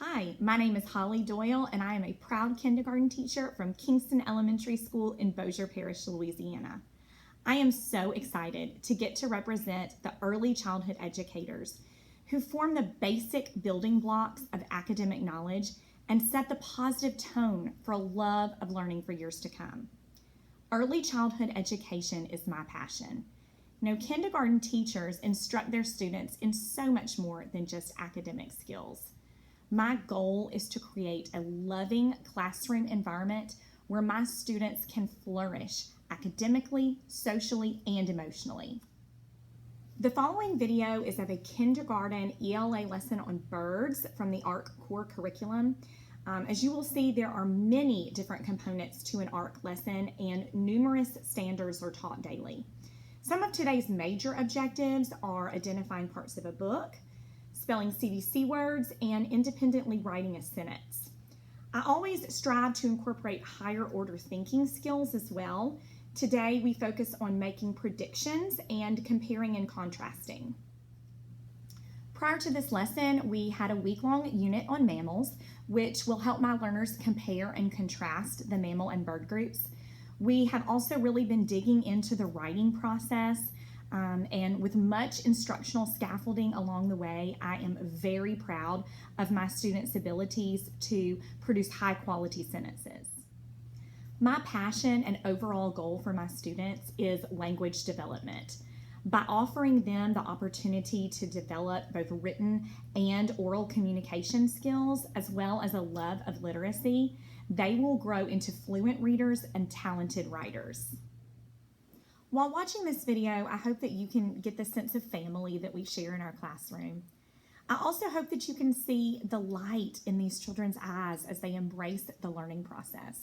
Hi, my name is Holly Doyle, and I am a proud kindergarten teacher from Kingston Elementary School in Bossier Parish, Louisiana. I am so excited to get to represent the early childhood educators who form the basic building blocks of academic knowledge and set the positive tone for a love of learning for years to come. Early childhood education is my passion. Kindergarten teachers instruct their students in so much more than just academic skills. My goal is to create a loving classroom environment where my students can flourish academically, socially, and emotionally. The following video is of a kindergarten ELA lesson on birds from the ARC core curriculum. As you will see, there are many different components to an ARC lesson and numerous standards are taught daily. Some of today's major objectives are identifying parts of a book, spelling CVC words, and independently writing a sentence. I always strive to incorporate higher order thinking skills as well. Today we focus on making predictions and comparing and contrasting. Prior to this lesson, we had a week-long unit on mammals, which will help my learners compare and contrast the mammal and bird groups. We have also really been digging into the writing process, and with much instructional scaffolding along the way, I am very proud of my students' abilities to produce high-quality sentences. My passion and overall goal for my students is language development. By offering them the opportunity to develop both written and oral communication skills, as well as a love of literacy, they will grow into fluent readers and talented writers. While watching this video, I hope that you can get the sense of family that we share in our classroom. I also hope that you can see the light in these children's eyes as they embrace the learning process.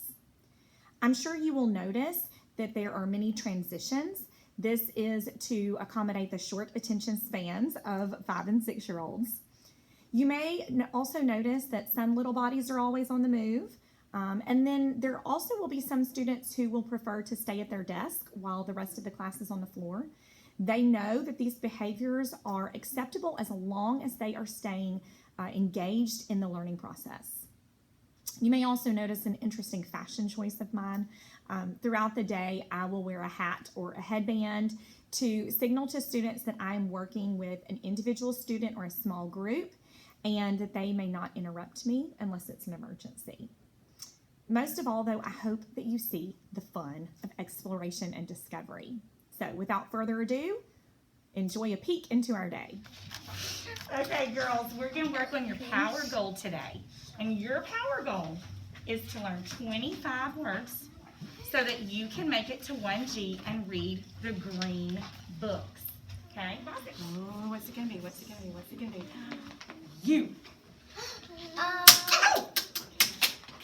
I'm sure you will notice that there are many transitions. This is to accommodate the short attention spans of 5- and 6-year-olds. You may also notice that some little bodies are always on the move. And then there also will be some students who will prefer to stay at their desk while the rest of the class is on the floor. They know that these behaviors are acceptable as long as they are staying engaged in the learning process. You may also notice an interesting fashion choice of mine. Throughout the day, I will wear a hat or a headband to signal to students that I'm working with an individual student or a small group and that they may not interrupt me unless it's an emergency. Most of all, though, I hope that you see the fun of exploration and discovery. So without further ado, enjoy a peek into our day. Okay, girls, we're going to work on your power goal today. And your power goal is to learn 25 words so that you can make it to 1G and read the green books. Okay? Oh, what's it going to be? What's it going to be? What's it going to be? You.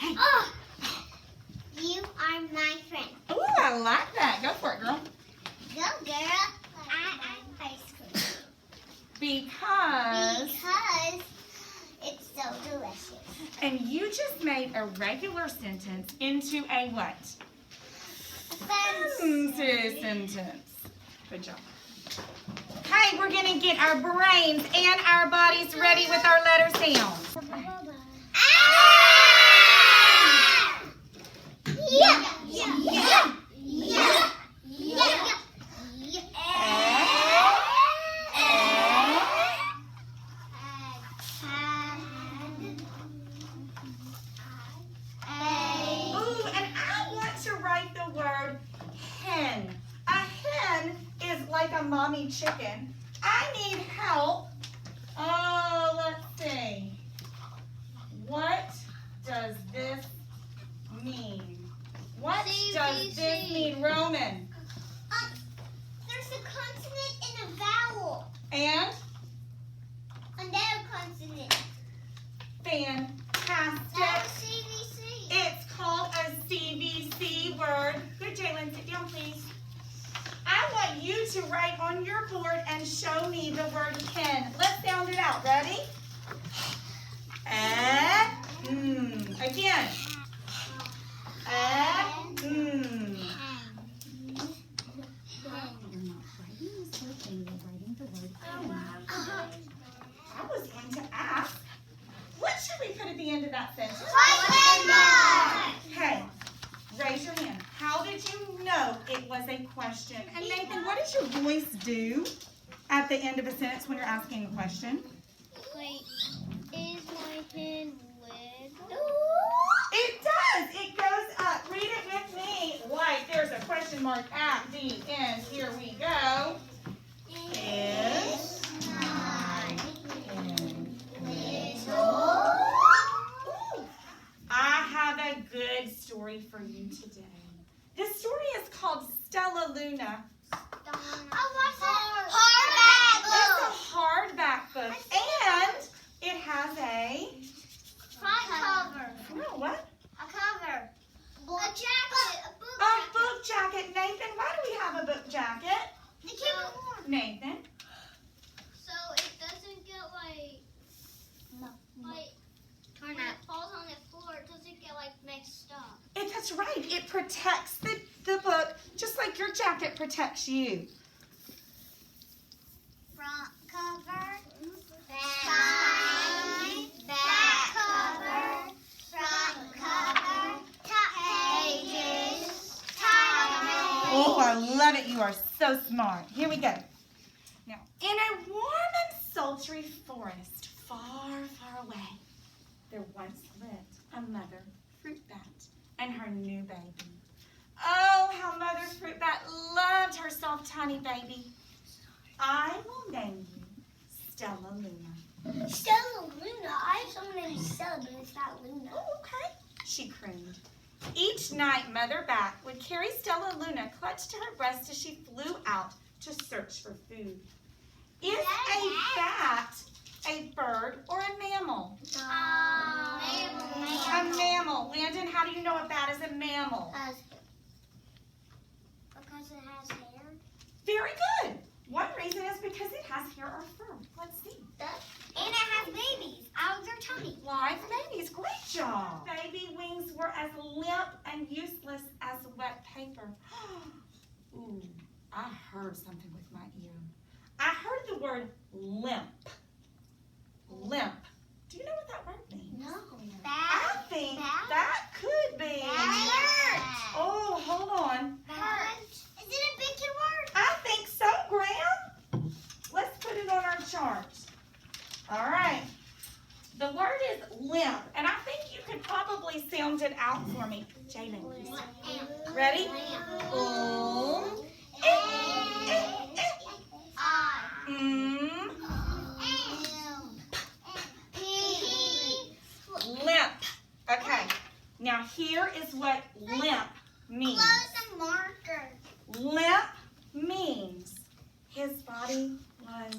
Okay. You are my friend. Oh, I like that. Go for it, girl. Go, girl. I'm ice cream. Because it's so delicious. And you just made a regular sentence into a what? Sentence. Good job. Okay, we're going to get our brains and our bodies ready with our letter sounds. Like a mommy chicken. I need help. Oh, let's see. What does this mean? What does this mean, Roman? There's a consonant and a vowel. And? Another consonant. Fantastic. That's CVC. It's called a CVC word. Good, Jalen. Sit down, please. I want you to write on your board and show me the word pen. Let's sound it out. Ready? Again. I was going to ask, what should we put the end of that sentence? Question mark. Okay, raise your hand. How did you know it was a question? And Nathan, what does your voice do at the end of a sentence when you're asking a question? Wait, is my hand wiggle? It does. It goes up. Read it with me. Like there's a question mark at the end. Here we go. Is my hand wiggle? I have a good story for you today. This story is called Stella Luna. Hardback book, and it has a cover. no, what? A cover. A jacket. A book jacket. Nathan, why do we have a book jacket? To keep it warm. Nathan, So it doesn't get when it falls on the floor, it doesn't get mixed up. that's right. It protects the book just like your jacket protects you. Front cover. Side. Back cover. Front cover. Top pages. Title. Oh, I love it. You are so smart. Here we go. Now, in a warm and sultry forest far, far away, there once lived a mother fruit bat and her new baby. Oh, how Mother Fruit Bat loved her soft, tiny baby. I will name you Stella Luna. Stella Luna. I have someone named Stella, but it's not Luna. Oh, okay, she crooned. Each night, Mother Bat would carry Stella Luna clutched to her breast as she flew out to search for food. Is a bat a bird or a mammal? A mammal. Landon, how do you know a bat is a mammal? Because it has hair. Very good. One reason is because it has hair or fur. Let's see. And it has babies out of their tummy. Live babies. Great job. Baby wings were as limp and useless as wet paper. Ooh, I heard something with my ear. I heard the word limp. Limp. Do you know what that word means? No. I think that could be. Oh, hold on. Is it a big kid word? I think so, Graham. Let's put it on our chart. All right. The word is limp, and I think you could probably sound it out for me. Jalen, ready? Limp. Okay. Now here is what limp means. Close the marker. Limp means his body was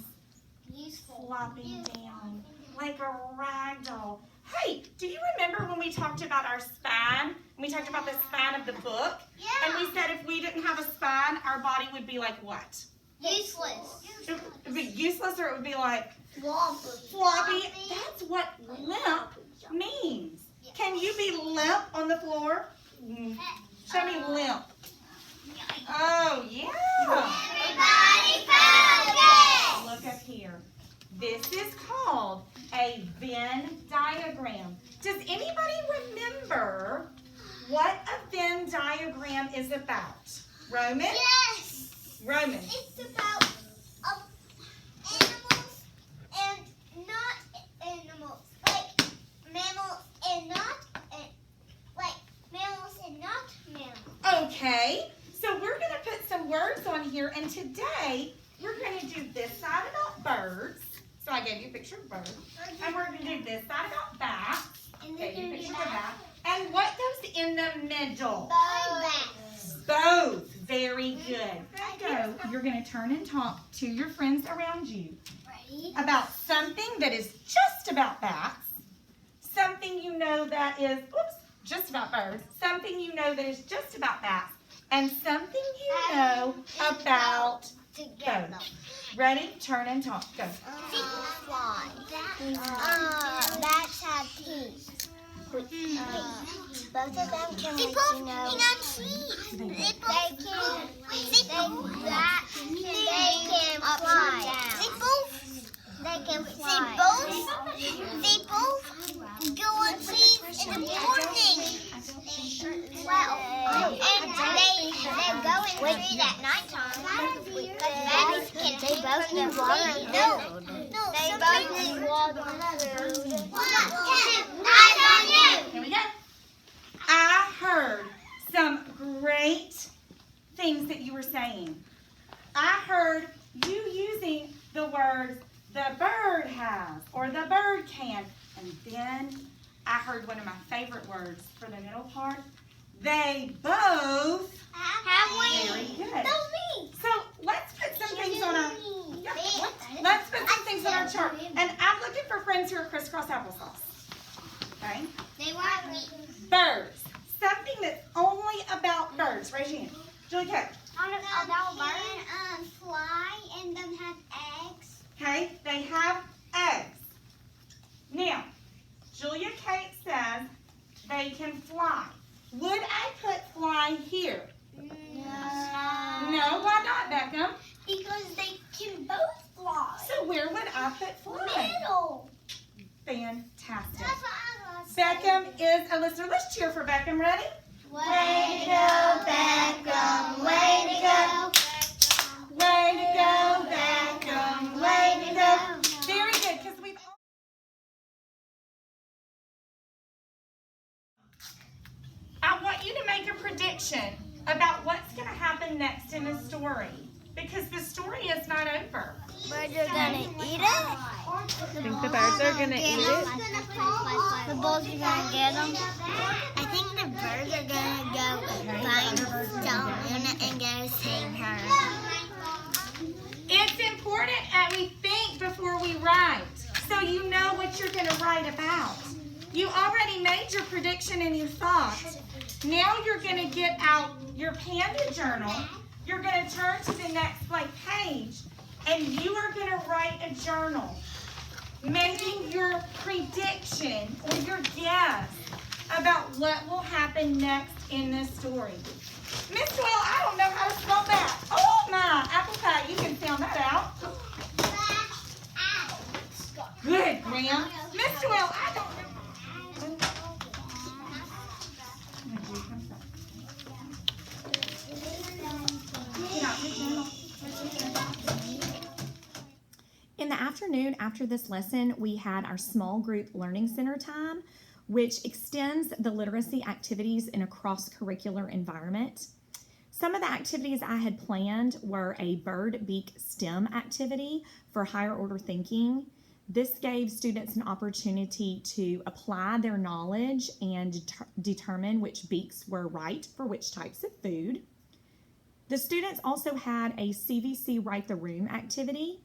Useful. flopping down like a rag doll. Hey, do you remember when we talked about our spine? We talked about the spine of the book? Yeah. And we said if we didn't have a spine, our body would be like what? Useless. It would be useless, or it would be like Floppy. floppy. That's what limp means. Can you be limp on the floor? Show me limp. Oh, yeah. Everybody focus. Look up here. This is called a Venn diagram. Does anybody remember what a Venn diagram is about? Roman? Yes. Roman. It's about animals and not animals. Like mammals and not mammals and not mammals. Okay, so we're going to put some words on here, and today we're going to do this side about birds. So I gave you a picture of birds. And we're going to do this side about bats. And Gave you a then picture of that. And what goes in the middle? Both. Both. Very good. So you're going to turn and talk to your friends around you Ready? about something that is just about bats, something you know that is, just about birds, something you know that is just about bats, and something you know about Together. both. Ready? Turn and talk. Go. Fly. Bats have teeth. Both of them can, they can fly. They both go in the morning. Well, and they go and read at nighttime. Babies can they both need water. No, they both need water. Here we go. I heard some great things that you were saying. I heard you using the words the bird has or the bird can. And then I heard one of my favorite words for the middle part. They both Have very good. No, me. So let's put some things on our let's put some things on our chart. And I'm looking for friends who are crisscross applesauce. Okay? They want me. Birds. Something that's only about birds. Raise your hand. Julie Kay. About bird, fly and then have eggs. Okay? They have eggs. Now, Julia Kate says they can fly. Would I put fly here? No, why not, Beckham? Because they can both fly. So where would I put fly? Middle. Fantastic. That's what I was Beckham is a listener. Let's cheer for Beckham. Ready? Way to go, Beckham. Way to go. Way to go, Beckham. Way to go. Very good, because we've all... I want you to make a prediction about what's going to happen next in the story, because the story is not over. Birds are gonna eat it. Think the birds are gonna eat it? The bulls are gonna get them. I think the birds are gonna go and find Diana and go save her. It's important that we think before we write, so you know what you're going to write about. You already made your prediction and your thought. Now you're going to get out your Panda journal. You're going to turn to the next blank page, and you are going to write a journal, making your prediction or your guess about what will happen next in this story. Miss Doyle, I don't know how to spell that. Oh my, apple pie, you can sound that out. Good, Graham. Miss Doyle, I don't know. In the afternoon after this lesson, we had our small group learning center time, which extends the literacy activities in a cross-curricular environment. Some of the activities I had planned were a bird beak STEM activity for higher order thinking. This gave students an opportunity to apply their knowledge and determine which beaks were right for which types of food. The students also had a CVC Write the Room activity.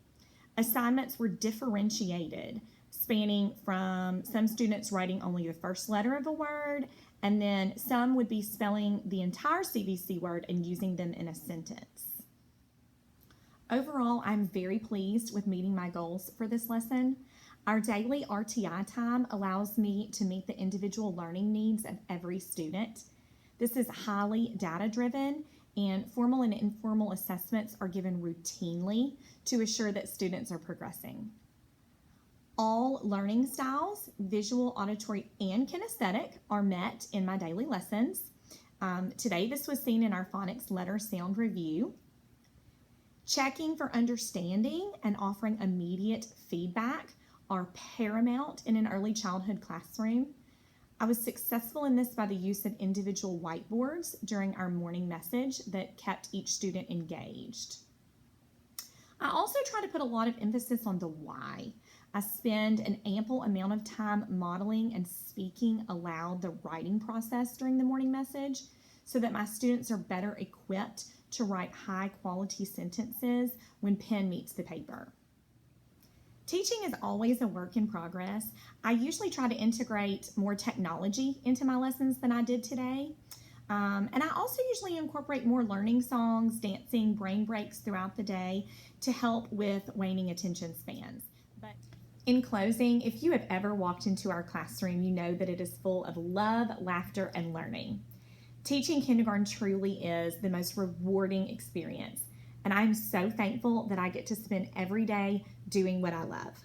Assignments were differentiated, spanning from some students writing only the first letter of a word, and then some would be spelling the entire CVC word and using them in a sentence. Overall, I'm very pleased with meeting my goals for this lesson. Our daily RTI time allows me to meet the individual learning needs of every student. This is highly data-driven, and formal and informal assessments are given routinely to assure that students are progressing. All learning styles, visual, auditory, and kinesthetic, are met in my daily lessons. Today, this was seen in our phonics letter sound review. Checking for understanding and offering immediate feedback are paramount in an early childhood classroom. I was successful in this by the use of individual whiteboards during our morning message that kept each student engaged. I also try to put a lot of emphasis on the why. I spend an ample amount of time modeling and speaking aloud the writing process during the morning message so that my students are better equipped to write high quality sentences when pen meets the paper. Teaching is always a work in progress. I usually try to integrate more technology into my lessons than I did today. And I also usually incorporate more learning songs, dancing, brain breaks throughout the day to help with waning attention spans. But in closing, if you have ever walked into our classroom, you know that it is full of love, laughter, and learning. Teaching kindergarten truly is the most rewarding experience, and I'm so thankful that I get to spend every day doing what I love.